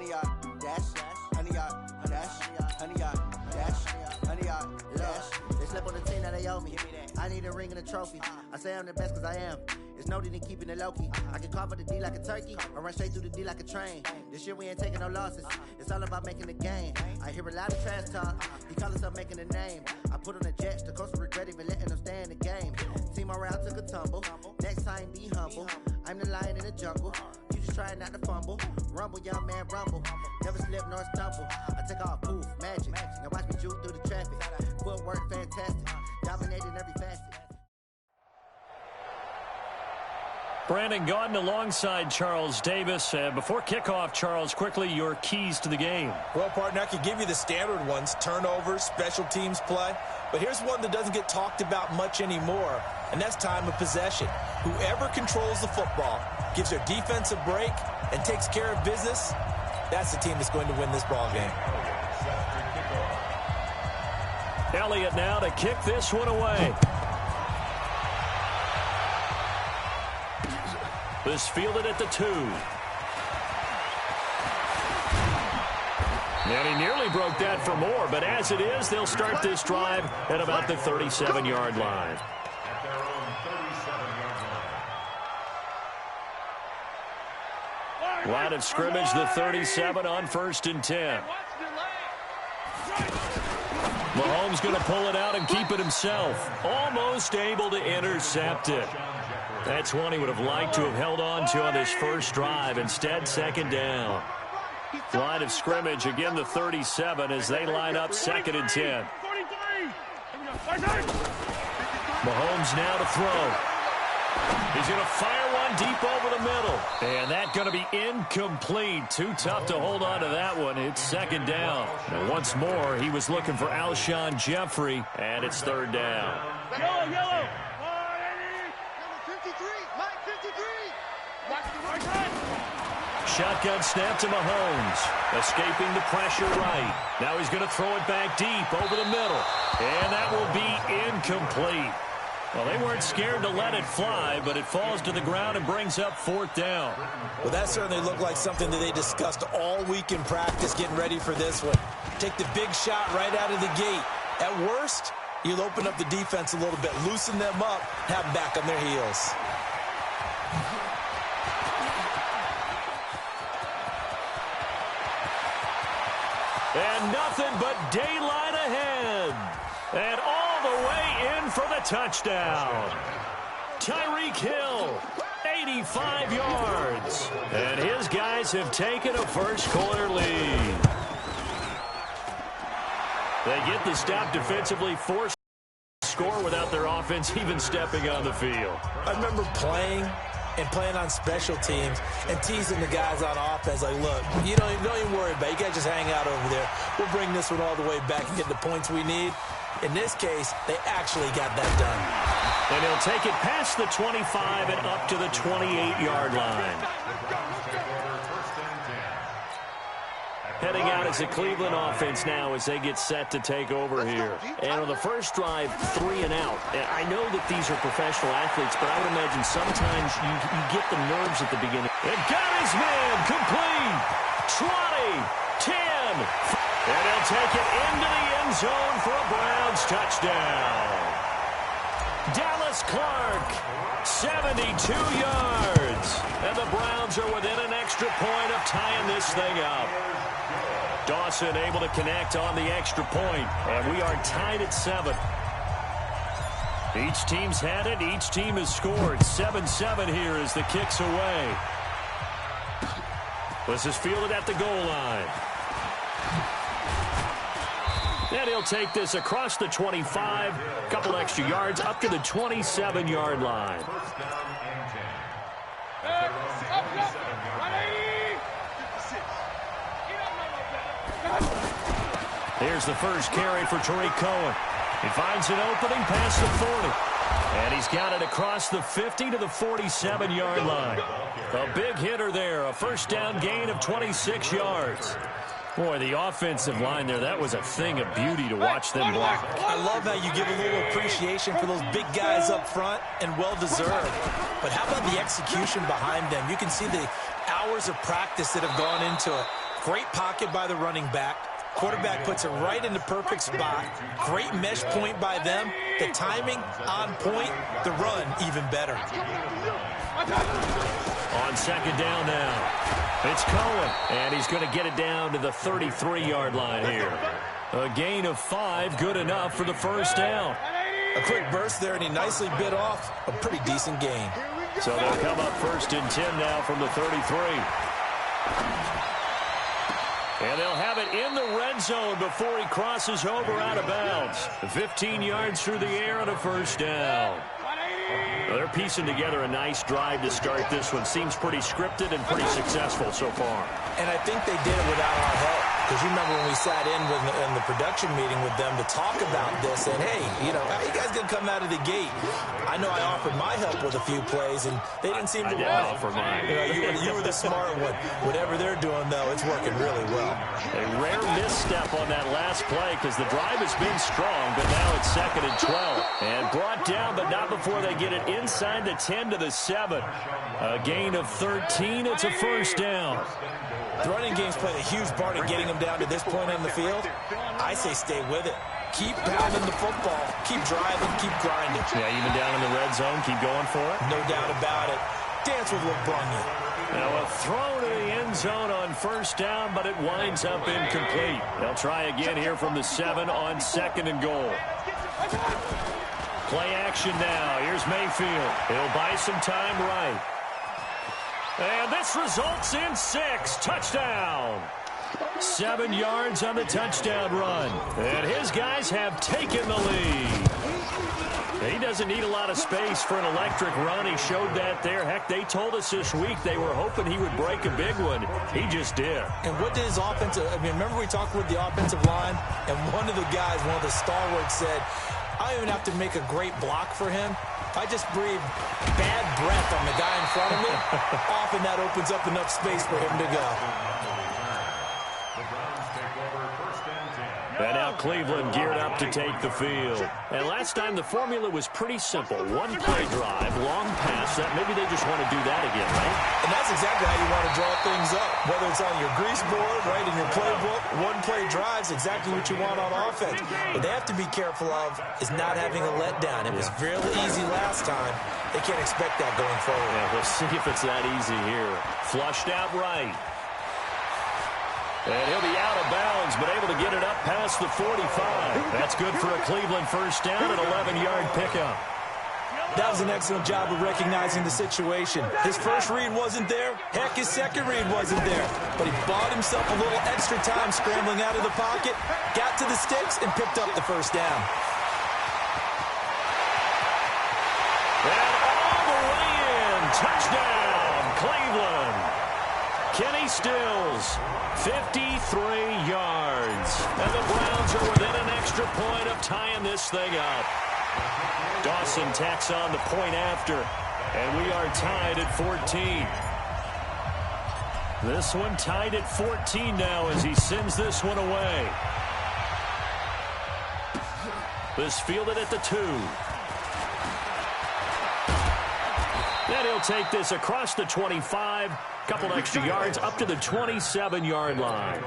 100-yard dash, 100-yard dash, 100-yard dash, 100-yard dash. They slept on the team, now they owe me. I need a ring and a trophy. I say I'm the best cause I am. It's noted in keeping it low-key. I can carve up the D like a turkey or run straight through the D like a train. This year we ain't taking no losses. It's all about making the game. I hear a lot of trash talk. He call himself making a name. I put on the Jets. The coach will regret even letting them stay in the game. Team morale took a tumble. Next time be humble. I'm the lion in the jungle. You just trying not to fumble. Rumble, young man, rumble. Never slip nor stumble. I take off, poof, magic. Now watch me juke through the traffic. Footwork fantastic. Dominating every facet. Brandon Gaudin alongside Charles Davis. Before kickoff, Charles, quickly, your keys to the game. Well, partner, I could give you the standard ones, turnovers, special teams play. But here's one that doesn't get talked about much anymore, and that's time of possession. Whoever controls the football, gives their defense a break, and takes care of business, that's the team that's going to win this ball game. Elliott now to kick this one away. This fielded at the 2. And he nearly broke that for more, but as it is, they'll start this drive at about the 37-yard line. Line of scrimmage, the 37 on 1st and 10. Mahomes going to pull it out and keep it himself. Almost able to intercept it. That's one he would have liked to have held on to on this first drive. Instead, 2nd down. Line of scrimmage, again the 37 as they line up 2nd and 10. Mahomes now to throw. He's going to fire one deep over the middle. And that's going to be incomplete. Too tough to hold on to that one. It's 2nd down. Now, once more, he was looking for Alshon Jeffrey, and it's 3rd down. Yellow. Shotgun snap to Mahomes. Escaping the pressure right. Now he's going to throw it back deep over the middle. And that will be incomplete. Well, they weren't scared to let it fly, but it falls to the ground and brings up 4th down. Well, that certainly looked like something that they discussed all week in practice getting ready for this one. Take the big shot right out of the gate. At worst, you'll open up the defense a little bit, loosen them up, have them back on their heels. And nothing but daylight ahead. And all the way in for the touchdown. Tyreek Hill, 85 yards. And his guys have taken a first-quarter lead. They get the stop defensively, forced to score without their offense even stepping on the field. I remember playing on special teams and teasing the guys on offense like, look, you don't even worry about it. You guys just hang out over there. We'll bring this one all the way back and get the points we need. In this case, they actually got that done. And he'll take it past the 25 and up to the 28-yard line. Heading out as a Cleveland offense now as they get set to take over here. And on the first drive, 3 and out. I know that these are professional athletes, but I would imagine sometimes you get the nerves at the beginning. And got his man complete. 20, 10. And he'll take it into the end zone for a Browns touchdown. Dallas Clark, 72 yards. And the Browns are within an extra point of tying this thing up. Dawson able to connect on the extra point, and we are tied at 7. Each team's had it. Each team has scored. 7-7 here as the kick's away. This is fielded at the goal line. And he'll take this across the 25, a couple extra yards, up to the 27-yard line. Here's the first carry for Tariq Cohen. He finds an opening past the 40. And he's got it across the 50 to the 47-yard line. A big hitter there, a first down gain of 26 yards. Boy, the offensive line there, that was a thing of beauty to watch them block. I love how you give a little appreciation for those big guys up front, and well-deserved. But how about the execution behind them? You can see the hours of practice that have gone into it. Great pocket by the running back. Quarterback puts it right in the perfect spot. Great mesh point by them. The timing on point. The run even better. On second down now, it's Cohen, and he's going to get it down to the 33-yard line here. A gain of 5, good enough for the first down. A quick burst there, and he nicely bit off a pretty decent gain. So they'll come up 1st and 10 now from the 33. And they'll have it in the red zone before he crosses over out of bounds. 15 yards through the air and a first down. Well, they're piecing together a nice drive to start this one. Seems pretty scripted and pretty successful so far. And I think they did it without our help. Because you remember when we sat in the production meeting with them to talk about this, and hey, you know, how you guys going to come out of the gate? I know I offered my help with a few plays, and they didn't seem to want it. I didn't offer mine. You were the smart one. Whatever they're doing, though, it's working really well. A rare misstep on that last play because the drive has been strong, but now it's 2nd and 12. And brought down, but not before they get it inside the 10 to the 7. A gain of 13. It's a first down. The running game's played a huge part in getting them down to this point on the field. I say stay with it. Keep pounding the football. Keep driving. Keep grinding. Yeah, even down in the red zone, keep going for it. No doubt about it. Dance with what brung you. Now a throw to the end zone on first down, but it winds up incomplete. They'll try again here from the 7 on 2nd and goal. Play action now. Here's Mayfield. He'll buy some time right. And this results in 6. Touchdown. 7 yards on the touchdown run. And his guys have taken the lead. He doesn't need a lot of space for an electric run. He showed that there. Heck, they told us this week they were hoping he would break a big one. He just did. And what did his offensive, remember we talked with the offensive line, and one of the guys, one of the stalwarts said, I don't even have to make a great block for him. If I just breathe bad breath on the guy in front of me, often that opens up enough space for him to go. And now Cleveland geared up to take the field. And last time the formula was pretty simple. One play drive, long pass. That maybe they just want to do that again, right? And that's exactly how you want to draw things up. Whether it's on your grease board, right, in your playbook, one play drive's exactly what you want on offense. What they have to be careful of is not having a letdown. It was really easy last time. They can't expect that going forward. Yeah, we'll see if it's that easy here. Flushed out right. And he'll be out of bounds, but able to get it up past the 45. That's good for a Cleveland first down, an 11-yard pickup. That was an excellent job of recognizing the situation. His first read wasn't there. Heck, his second read wasn't there. But he bought himself a little extra time scrambling out of the pocket, got to the sticks, and picked up the first down. And all the way in. Touchdown, Cleveland. Kenny Stills, 53 yards. And the Browns are within an extra point of tying this thing up. Dawson tacks on the point after, and we are tied at 14. This one tied at 14 now as he sends this one away. This fielded at the 2. Then he'll take this across the 25. Couple extra yards up to the 27-yard line.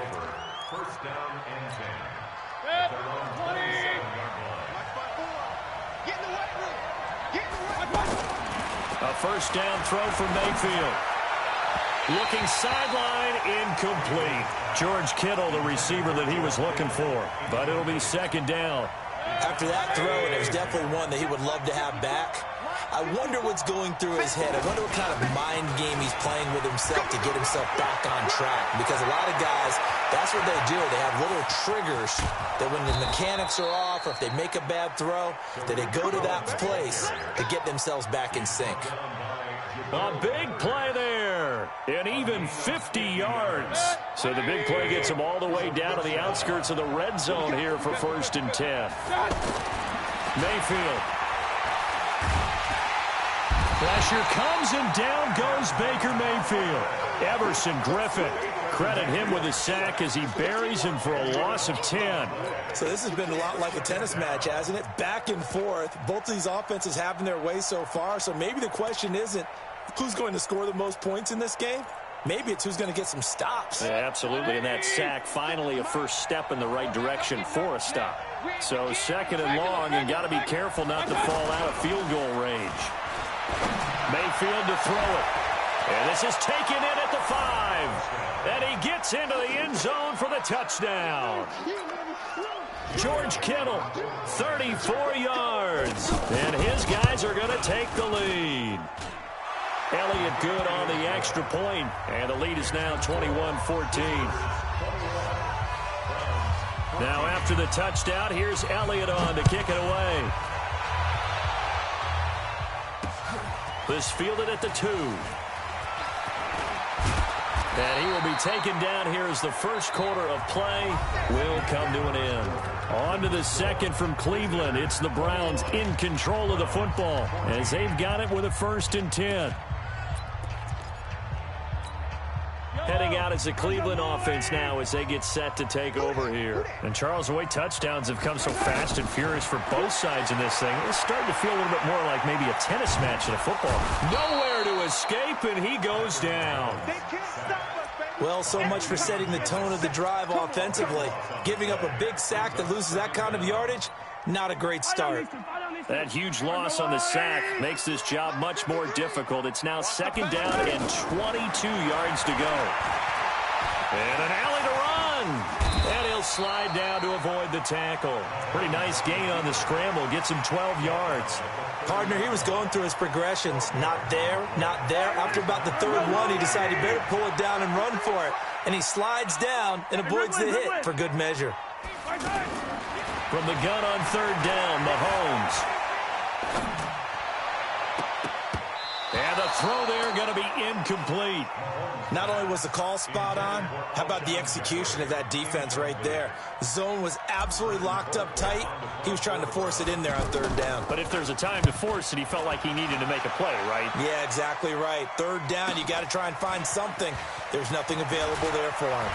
First down and 10. A first down throw from Mayfield. Looking sideline, incomplete. George Kittle, the receiver that he was looking for. But it'll be second down. After that throw, and it was definitely one that he would love to have back, I wonder what's going through his head. I wonder what kind of mind game he's playing with himself to get himself back on track. Because a lot of guys, that's what they do. They have little triggers that when the mechanics are off or if they make a bad throw, that they go to that place to get themselves back in sync. A big play there. And even 50 yards. So the big play gets him all the way down to the outskirts of the red zone here for first and 10. Mayfield. Pressure comes, and down goes Baker Mayfield. Everson Griffin, credit him with a sack as he buries him for a loss of 10. So this has been a lot like a tennis match, hasn't it? Back and forth. Both of these offenses having their way so far. So maybe the question isn't who's going to score the most points in this game. Maybe it's who's going to get some stops. Yeah, absolutely, and that sack finally a first step in the right direction for a stop. So second and long, and got to be careful not to fall out of field goal range. Mayfield to throw it. And this is taken in at the 5. And he gets into the end zone for the touchdown. George Kittle, 34 yards. And his guys are going to take the lead. Elliott good on the extra point, and the lead is now 21-14. Now after the touchdown, here's Elliott on to kick it away. This fielded at the 2. And he will be taken down here as the first quarter of play will come to an end. On to the second from Cleveland. It's the Browns in control of the football as they've got it with a 1st and 10. Heading out as the Cleveland offense now as they get set to take over here. And Charles, the way touchdowns have come so fast and furious for both sides in this thing, it's starting to feel a little bit more like maybe a tennis match than a football. Nowhere to escape, and he goes down. Well, so much for setting the tone of the drive offensively. Giving up a big sack that loses that kind of yardage, not a great start. That huge loss on the sack makes this job much more difficult. It's now 2nd down and 22 yards to go. And an alley to run. And he'll slide down to avoid the tackle. Pretty nice gain on the scramble. Gets him 12 yards. Partner, he was going through his progressions. Not there, not there. After about the 3rd one, he decided he better pull it down and run for it. And he slides down and avoids the hit for good measure. From the gun on 3rd down, Mahomes. And the throw there going to be incomplete. Not only was the call spot on, how about the execution of that defense right there? The zone was absolutely locked up tight. He was trying to force it in there on 3rd down. But if there's a time to force it, he felt like he needed to make a play, right? Yeah, exactly right. 3rd down, you got to try and find something. There's nothing available there for him.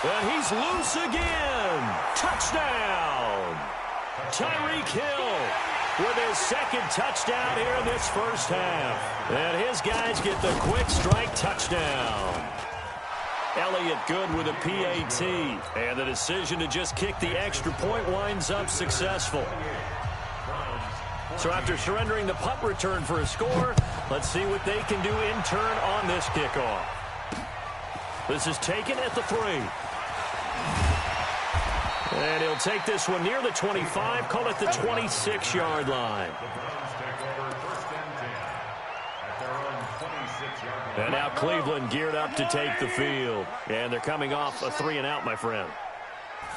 And he's loose again. Touchdown. Tyreek Hill with his 2nd touchdown here in this first half. And his guys get the quick strike touchdown. Elliott good with a PAT. And the decision to just kick the extra point winds up successful. So after surrendering the punt return for a score, let's see what they can do in turn on this kickoff. This is taken at the 3. And he'll take this one near the 25, call it the 26-yard line. And now Cleveland geared up to take the field. And they're coming off a 3-and-out, my friend.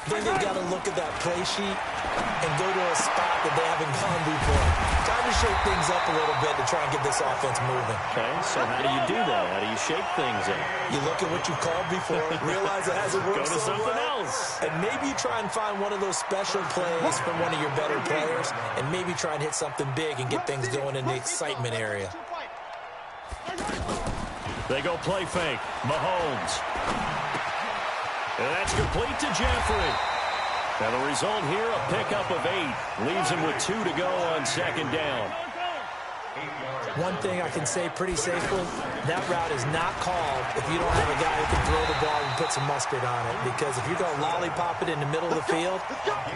Then they've got to look at that play sheet and go to a spot that they haven't gone before. Time to shake things up a little bit to try and get this offense moving. Okay, so how do you do that? How do you shake things up? You look at what you called before, realize it hasn't worked Go to so something well, else. and maybe you try and find one of those special plays from one of your better players, and maybe try and hit something big and get things going in the excitement area. They go play fake. Mahomes. And that's complete to Jeffrey. And the result here, a pickup of 8. Leaves him with 2 to go on 2nd down. One thing I can say pretty safely, that route is not called if you don't have a guy who can throw the ball and put some mustard on it. Because if you're going to lollipop it in the middle of the field,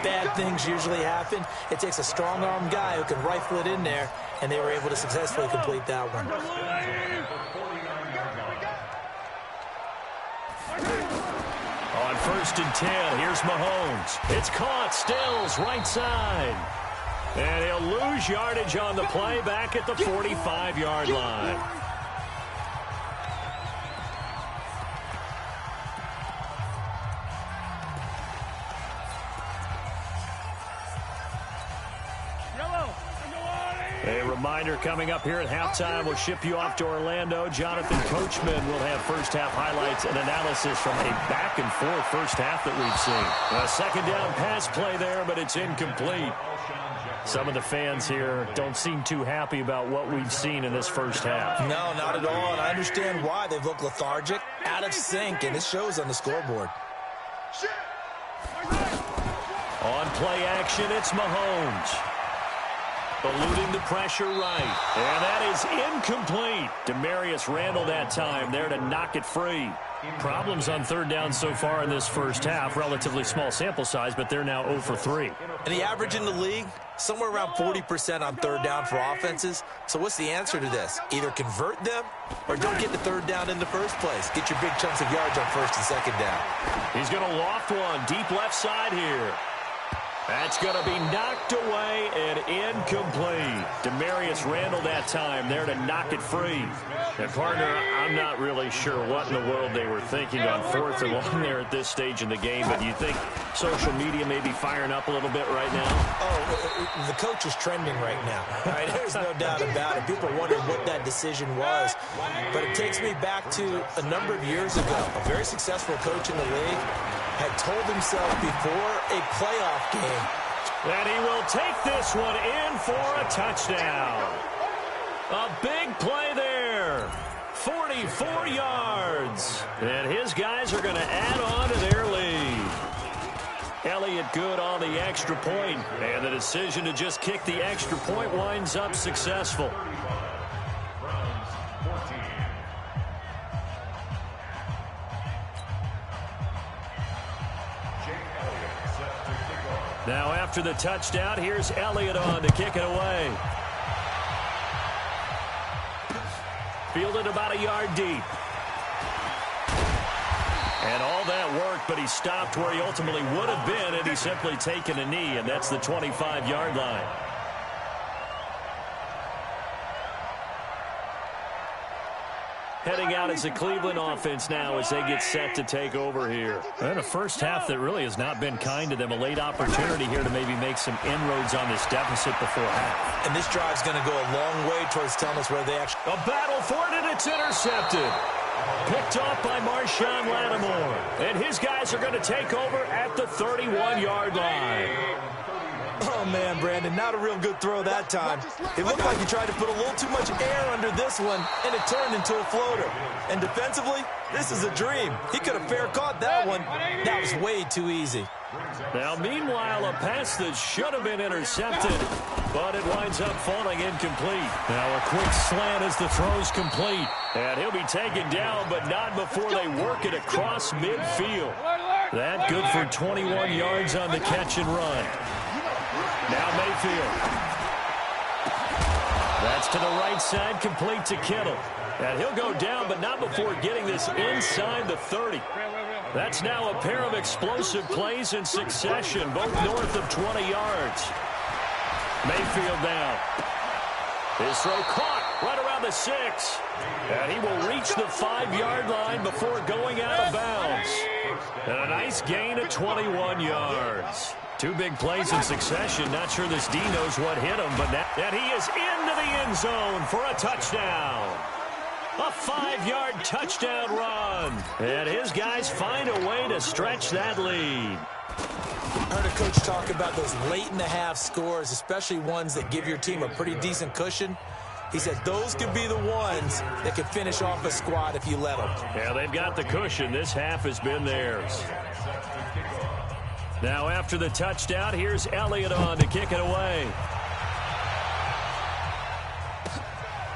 bad things usually happen. It takes a strong-arm guy who can rifle it in there, and they were able to successfully complete that one. On 1st and 10, here's Mahomes. It's caught, Stills, right side. And he'll lose yardage on the play back at the 45-yard line. A reminder coming up here at halftime. We'll ship you off to Orlando. Jonathan Coachman will have first-half highlights and analysis from a back-and-forth first half that we've seen. A 2nd down pass play there, but it's incomplete. Some of the fans here don't seem too happy about what we've seen in this first half. No, not at all, and I understand why. They've looked lethargic, out of sync, and it shows on the scoreboard. On play action, it's Mahomes. Eluding the pressure right. And that is incomplete. Demarius Randall that time there to knock it free. Problems on third down so far in this first half. Relatively small sample size, but they're now 0 for 3. And the average in the league, somewhere around 40% on third down for offenses. So what's the answer to this? Either convert them or don't get the third down in the first place. Get your big chunks of yards on first and second down. He's going to loft one deep left side here. That's going to be knocked away and incomplete. Demarius Randall that time there to knock it free. And, partner, I'm not really sure what in the world they were thinking on 4th and long there at this stage in the game, but you think social media may be firing up a little bit right now? Oh, the coach is trending right now. All right, there's no doubt about it. People wondering what that decision was. But it takes me back to a number of years ago. A very successful coach in the league had told himself before a playoff game that he will take this one in for a touchdown. A big play there. 44 yards. And his guys are going to add on to their lead. Elliott good on the extra point. And the decision to just kick the extra point winds up successful. Now after the touchdown, here's Elliott on to kick it away. Fielded about a yard deep. And all that worked, but he stopped where he ultimately would have been had he simply taken a knee, and that's the 25-yard line. Heading out as the Cleveland offense now as they get set to take over here. And a first half that really has not been kind to them. A late opportunity here to maybe make some inroads on this deficit before half. And this drive's going to go a long way towards telling us where they actually... A battle for it, and it's intercepted. Picked off by Marshawn Lattimore. And his guys are going to take over at the 31-yard line. Oh, man, Brandon, not a real good throw that time. It looked like he tried to put a little too much air under this one, and it turned into a floater. And defensively, this is a dream. He could have fair caught that one. That was way too easy. Now, meanwhile, a pass that should have been intercepted, but it winds up falling incomplete. Now, a quick slant as the throw's complete. And he'll be taken down, but not before they work it across midfield. That good for 21 yards on the catch and run. Now Mayfield. That's to the right side, complete to Kittle. And he'll go down, but not before getting this inside the 30. That's now a pair of explosive plays in succession, both north of 20 yards. Mayfield down. His throw caught right around the 6. And he will reach the 5-yard line before going out of bounds. And a nice gain of 21 yards. Two big plays in succession. Not sure this D knows what hit him, but that he is into the end zone for a touchdown. A 5-yard touchdown run. And his guys find a way to stretch that lead. I heard a coach talk about those late-in-the-half scores, especially ones that give your team a pretty decent cushion. He said those could be the ones that could finish off a squad if you let them. Yeah, they've got the cushion. This half has been theirs. Now after the touchdown, here's Elliott on to kick it away.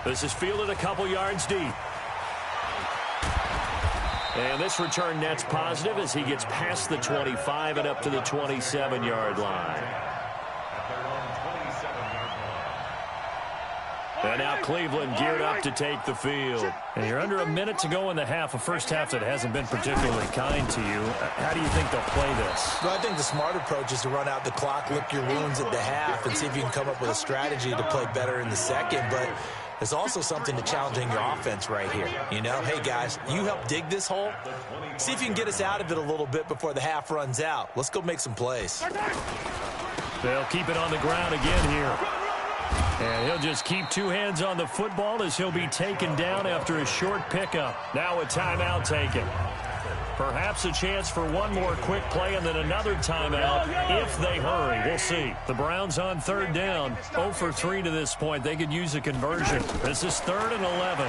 This is fielded a couple yards deep. And this return net's positive as he gets past the 25 and up to the 27-yard line. And now Cleveland geared up to take the field. And you're under a minute to go in the half, a first half that hasn't been particularly kind to you. How do you think they'll play this? Well, I think the smart approach is to run out the clock, lick your wounds at the half, and see if you can come up with a strategy to play better in the second. But there's also something to challenging your offense right here. You know, hey, guys, you help dig this hole. See if you can get us out of it a little bit before the half runs out. Let's go make some plays. They'll keep it on the ground again here. And he'll just keep two hands on the football as he'll be taken down after a short pickup. Now a timeout taken. Perhaps a chance for one more quick play and then another timeout if they hurry. We'll see. The Browns on third down. 0 for 3 to this point. They could use a conversion. This is 3rd and 11.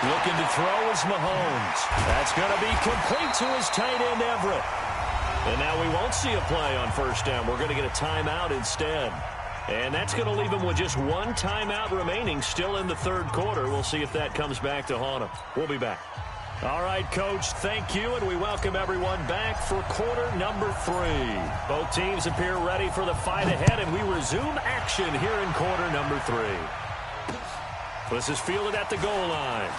Looking to throw is Mahomes. That's going to be complete to his tight end Everett. And now we won't see a play on first down. We're going to get a timeout instead. And that's going to leave him with just one timeout remaining still in the third quarter. We'll see if that comes back to haunt him. We'll be back. All right, Coach, thank you, and we welcome everyone back for quarter number 3. Both teams appear ready for the fight ahead, and we resume action here in quarter number 3. This is fielded at the goal line.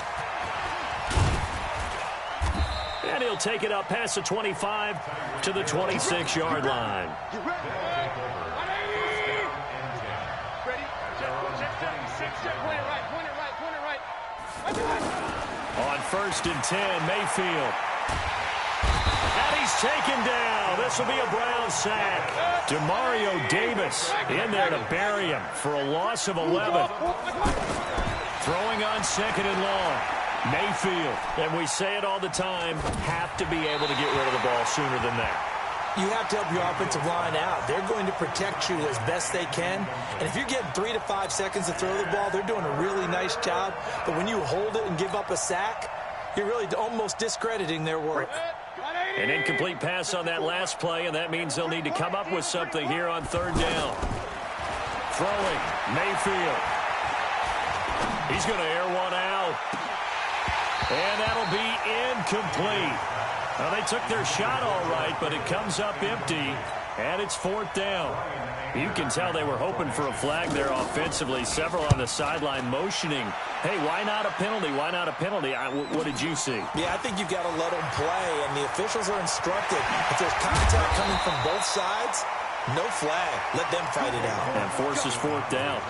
And he'll take it up past the 25 to the 26-yard line. On 1st and 10, Mayfield. And he's taken down. This will be a Brown sack. Demario Davis in there to bury him for a loss of 11. Throwing on 2nd and long. Mayfield, and we say it all the time, have to be able to get rid of the ball sooner than that. You have to help your offensive line out. They're going to protect you as best they can. And if you're getting 3 to 5 seconds to throw the ball, they're doing a really nice job. But when you hold it and give up a sack, you're really almost discrediting their work. An incomplete pass on that last play, and that means they'll need to come up with something here on 3rd down. Throwing, Mayfield. He's going to air one out. And that'll be incomplete. Well, they took their shot all right, but it comes up empty, and it's 4th down. You can tell they were hoping for a flag there offensively. Several on the sideline motioning, hey, why not a penalty? Why not a penalty? What did you see? Yeah, I think you've got to let them play, and the officials are instructed. If there's contact coming from both sides, no flag. Let them fight it out. And forces 4th down.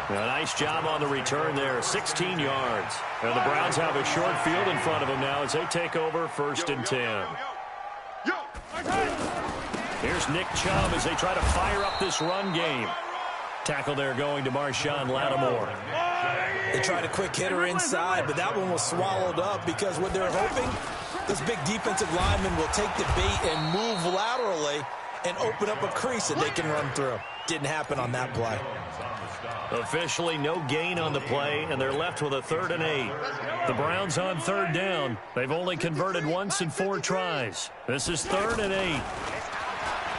A nice job on the return there, 16 yards. And the Browns have a short field in front of them now as they take over 1st and 10. Here's Nick Chubb as they try to fire up this run game. Tackle there going to Marshawn Lattimore. They tried a quick hitter inside, but that one was swallowed up because what they're hoping, this big defensive lineman will take the bait and move laterally and open up a crease that they can run through. Didn't happen on that play. Officially no gain on the play, and they're left with a 3rd and 8. The Browns on 3rd down. They've only converted once in 4 tries. This is 3rd and 8.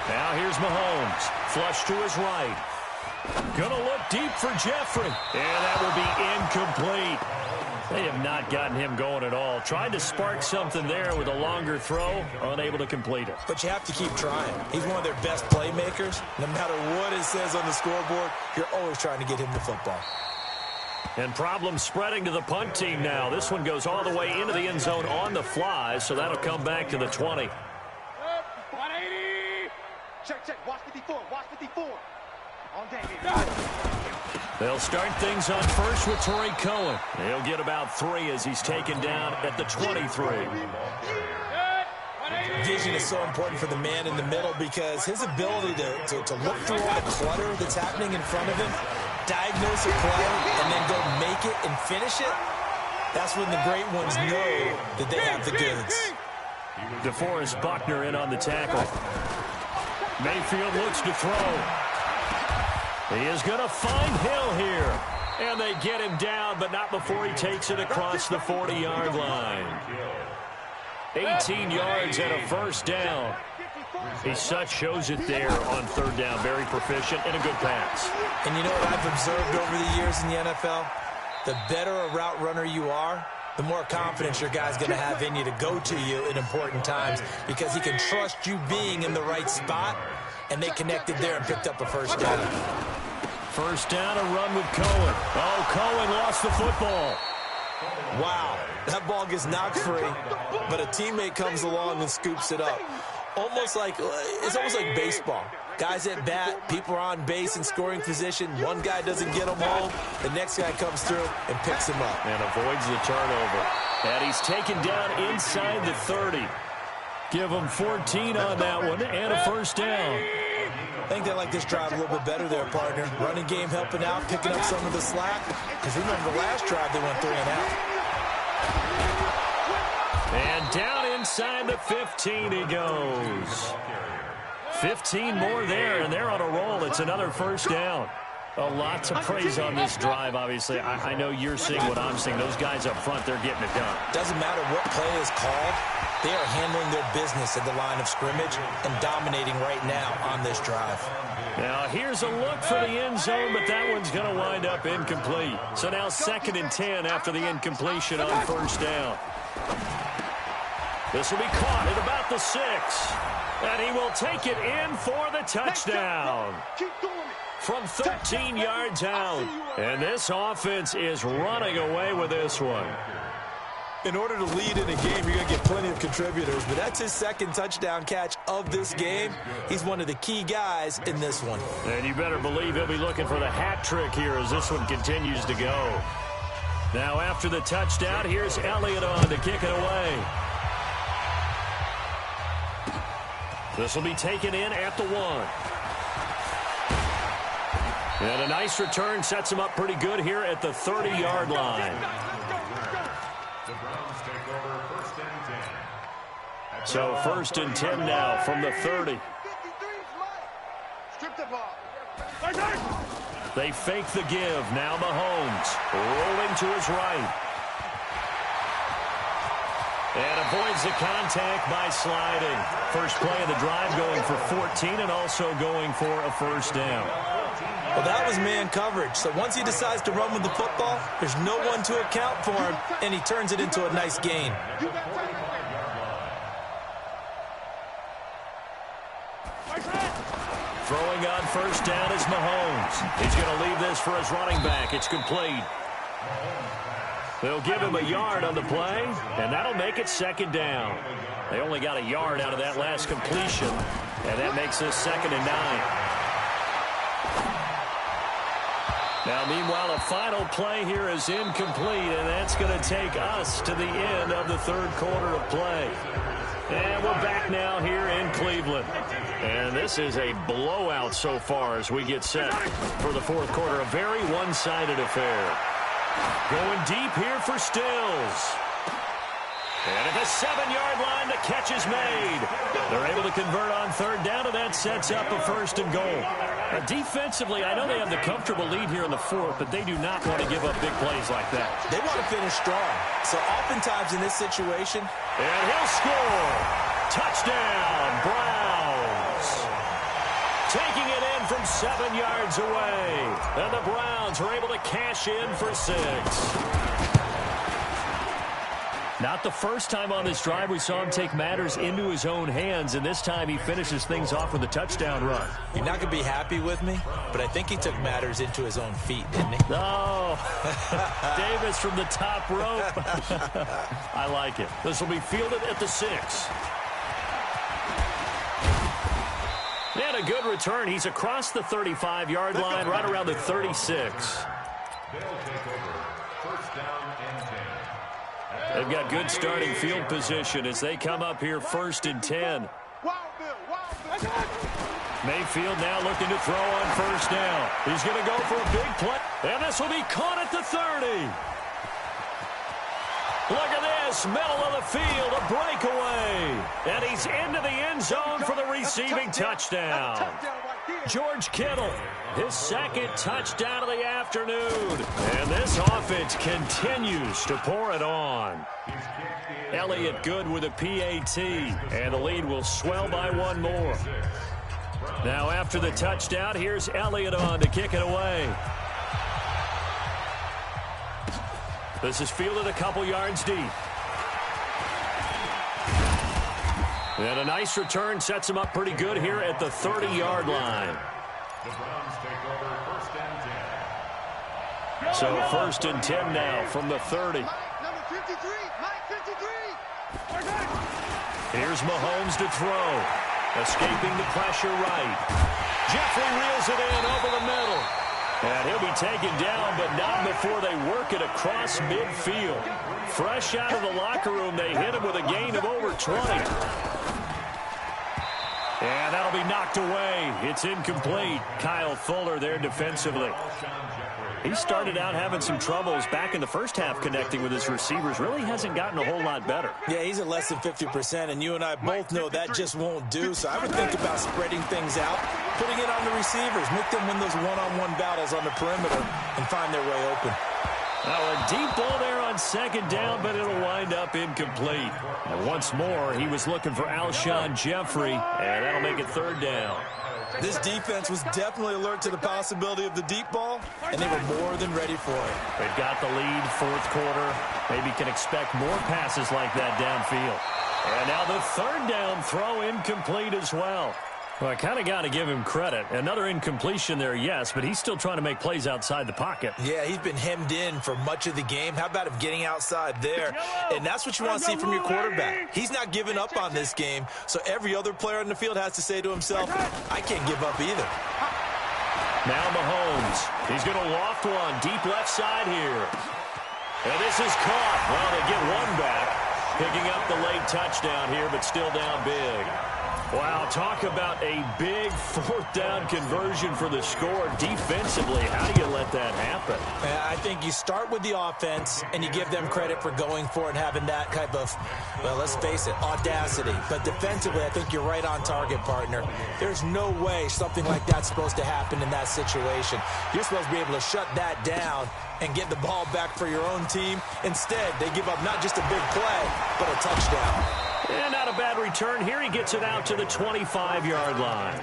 Now here's Mahomes. Flush to his right. Gonna look deep for Jeffrey. And that will be incomplete. They have not gotten him going at all. Tried to spark something there with a longer throw. Unable to complete it. But you have to keep trying. He's one of their best playmakers. No matter what it says on the scoreboard, you're always trying to get him the football. And problems spreading to the punt team now. This one goes all the way into the end zone on the fly, so that'll come back to the 20. 180. Check. Watch 54. Watch 54. On day. They'll start things on first with Torrey Cohen. He'll get about 3 as he's taken down at the 23. Vision is so important for the man in the middle because his ability to look through all the clutter that's happening in front of him, diagnose a play, and then go make it and finish it, that's when the great ones know that they have the goods. DeForest Buckner in on the tackle. Mayfield looks to throw. He is going to find Hill here. And they get him down, but not before he takes it across the 40-yard line. 18 yards and a 1st down. He shows it there on 3rd down. Very proficient and a good pass. And you know what I've observed over the years in the NFL? The better a route runner you are, the more confidence your guy's going to have in you to go to you in important times because he can trust you being in the right spot, and they connected there and picked up a 1st down. 1st down, a run with Cohen. Oh, Cohen lost the football. Wow, that ball gets knocked free, but a teammate comes along and scoops it up. It's almost like baseball. Guys at bat, people are on base in scoring position. One guy doesn't get them home. The next guy comes through and picks him up. And avoids the turnover. And he's taken down inside the 30. Give him 14 on that one and a 1st down. I think they like this drive a little bit better there, partner. Running game helping out, picking up some of the slack. Because remember the last drive they went 3 and out. And down inside the 15 he goes. 15 more there, and they're on a roll. It's another 1st down. A lot to praise on this drive, obviously. I know you're seeing what I'm seeing. Those guys up front, they're getting it done. Doesn't matter what play is called. They are handling their business at the line of scrimmage and dominating right now on this drive. Now, here's a look for the end zone, but that one's going to wind up incomplete. So now 2nd and 10 after the incompletion on 1st down. This will be caught at about the 6. And he will take it in for the touchdown. From 13 yards out. And this offense is running away with this one. In order to lead in a game, you're going to get plenty of contributors, but that's his 2nd touchdown catch of this game. He's one of the key guys in this one. And you better believe he'll be looking for the hat trick here as this one continues to go. Now after the touchdown, here's Elliott on to kick it away. This will be taken in at the 1. And a nice return sets him up pretty good here at the 30-yard line. So 1st and 10 now from the 30. They fake the give. Now Mahomes rolling to his right. And avoids the contact by sliding. First play of the drive going for 14 and also going for a 1st down. Well, that was man coverage. So once he decides to run with the football, there's no one to account for him, and he turns it into a nice gain. Throwing on 1st down is Mahomes. He's going to leave this for his running back. It's complete. They'll give him a yard on the play, and that'll make it 2nd down. They only got a yard out of that last completion, and that makes this 2nd and 9. Now, meanwhile, a final play here is incomplete, and that's going to take us to the end of the 3rd quarter of play. And we're back now here in Cleveland. And this is a blowout so far as we get set for the 4th quarter. A very one-sided affair. Going deep here for Stills. And at the 7-yard line, the catch is made. They're able to convert on 3rd down, and that sets up a 1st and goal. Defensively, I know they have the comfortable lead here in the 4th, but they do not want to give up big plays like that. They want to finish strong. So oftentimes in this situation. And he'll score. Touchdown, Browns. Taking it in from 7 yards away. And the Browns are able to cash in for 6. Not the first time on this drive we saw him take matters into his own hands, and this time he finishes things off with a touchdown run. You're not going to be happy with me, but I think he took matters into his own feet, didn't he? Oh, Davis from the top rope. I like it. This will be fielded at the 6. And a good return. He's across the 35-yard line, right around the 36. They'll take over 1st down and 10. They've got good starting field position as they come up here 1st and 10. Mayfield now looking to throw on 1st down. He's going to go for a big play. And this will be caught at the 30. Look at this, middle of the field, a breakaway. And he's into the end zone for the receiving touchdown. George Kittle, his 2nd touchdown of the afternoon. And this offense continues to pour it on. Elliott good with a PAT, and the lead will swell by 1 more. Now after the touchdown, here's Elliott on to kick it away. This is fielded a couple yards deep. And a nice return sets him up pretty good here at the 30-yard line. The Browns take over 1st and 10. So 1st and 10 now from the 30. Here's Mahomes to throw. Escaping the pressure right. Jeffrey reels it in over the middle. And he'll be taken down, but not before they work it across midfield. Fresh out of the locker room, they hit him with a gain of over 20. And that'll be knocked away. It's incomplete. Kyle Fuller there defensively. He started out having some troubles back in the first half connecting with his receivers. Really hasn't gotten a whole lot better. Yeah, he's at less than 50%, and you and I both know that just won't do. So I would think about spreading things out. putting it on the receivers. Make them win those one-on-one battles on the perimeter and find their way open. Now a deep ball there on second down, but it'll wind up incomplete. And once more, he was looking for Alshon Jeffrey, and that'll make it third down. This defense was definitely alert to the possibility of the deep ball, and they were more than ready for it. They've got the lead, fourth quarter. Maybe can expect more passes like that downfield. And now the third down throw incomplete as well. Well, I kind of got to give him credit. Another incompletion there, yes, but he's still trying to make plays outside the pocket. Yeah, he's been hemmed in for much of the game. How about him getting outside there? And that's what you want to see from your quarterback. He's not giving up on this game, so every other player on the field has to say to himself, I can't give up either. Now Mahomes. He's going to loft one deep left side here. And this is caught. Well, they get one back. Picking up the late touchdown here, but still down big. Wow, talk about a big fourth down conversion for the score. Defensively, how do you let that happen? I think you start with the offense, and you give them credit for going for it and having that type of, well, let's face it, audacity. But defensively, I think you're right on target, partner. There's no way something like that's supposed to happen in that situation. You're supposed to be able to shut that down and get the ball back for your own team. Instead, they give up not just a big play, but a touchdown. And not a bad return. Here he gets it out to the 25-yard line.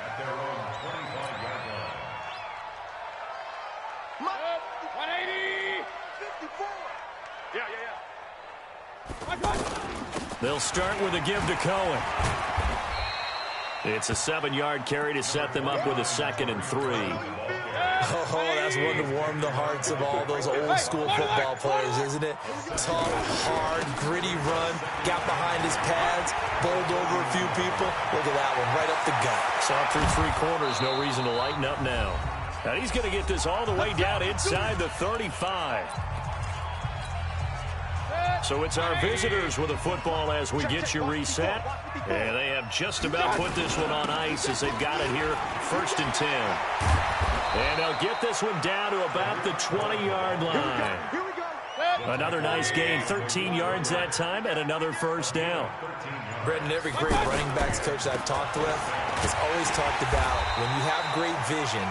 At their own 25-yard line. 180. 54. Yeah. They'll start with a give to Cohen. It's a 7-yard carry to set them up with a 2nd and 3. Oh, that's one to warm the hearts of all those old-school football players, isn't it? Tough, hard, gritty run, got behind his pads, bowled over a few people. Look at that one, right up the gut. Saw through 3 quarters, no reason to lighten up now. And he's going to get this all the way down inside the 35. So it's our visitors with the football as we get you reset. And they have just about put this one on ice as they've got it here, 1st and 10. And they'll get this one down to about the 20-yard line. Another nice gain, 13 yards that time, and another first down. Brendan, every great running backs coach I've talked with has always talked about when you have great vision,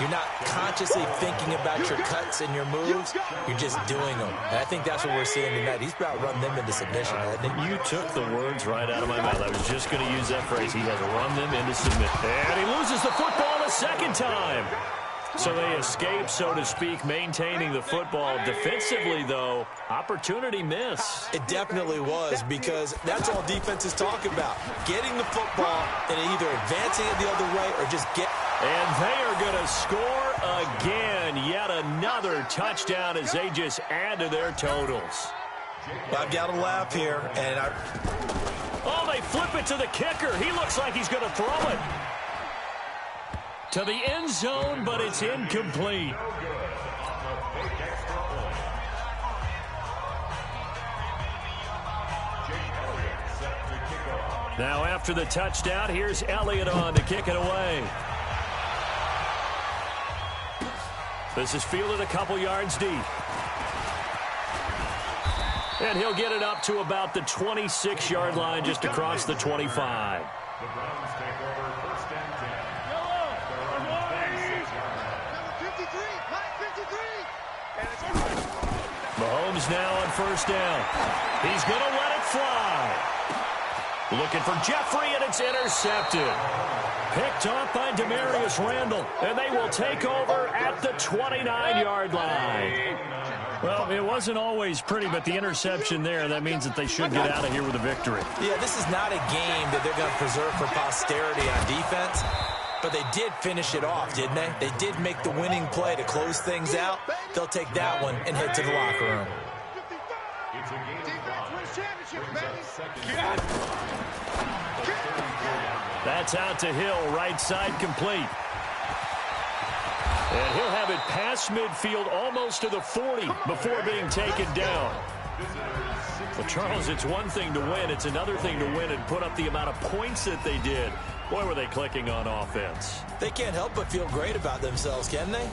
you're not consciously thinking about your cuts and your moves. You're just doing them. And I think that's what we're seeing tonight. He's about run them into submission, hasn't he? You took the words right out of my mouth. I was just going to use that phrase. He has run them into submission. And he loses the football a second time. So they escape, so to speak, maintaining the football. Defensively, though, opportunity miss. It definitely was, because that's all defenses talk about. Getting the football and either advancing it the other way or just get... And they are going to score again. Yet another touchdown as they just add to their totals. I've got to laugh here. And oh, they flip it to the kicker. He looks like he's going to throw it to the end zone, but it's incomplete. Now after the touchdown, here's Elliott on to kick it away. This is fielded a couple yards deep. And he'll get it up to about the 26-yard line, just across the 25. The Browns take over 1st and 10. Mahomes now on 1st down. He's going to let it fly. Looking for Jeffrey, and it's intercepted. Picked off by Demarius Randall, and they will take over at the 29-yard line. Well, it wasn't always pretty, but the interception there, that means that they should get out of here with a victory. Yeah, this is not a game that they're going to preserve for posterity on defense, but they did finish it off, didn't they? They did make the winning play to close things out. They'll take that one and head to the locker room. It's a game That's out to Hill, right side complete. And he'll have it past midfield almost to the 40 before being taken down. Well, Charles, it's one thing to win. It's another thing to win and put up the amount of points that they did. Boy, were they clicking on offense. They can't help but feel great about themselves, can they?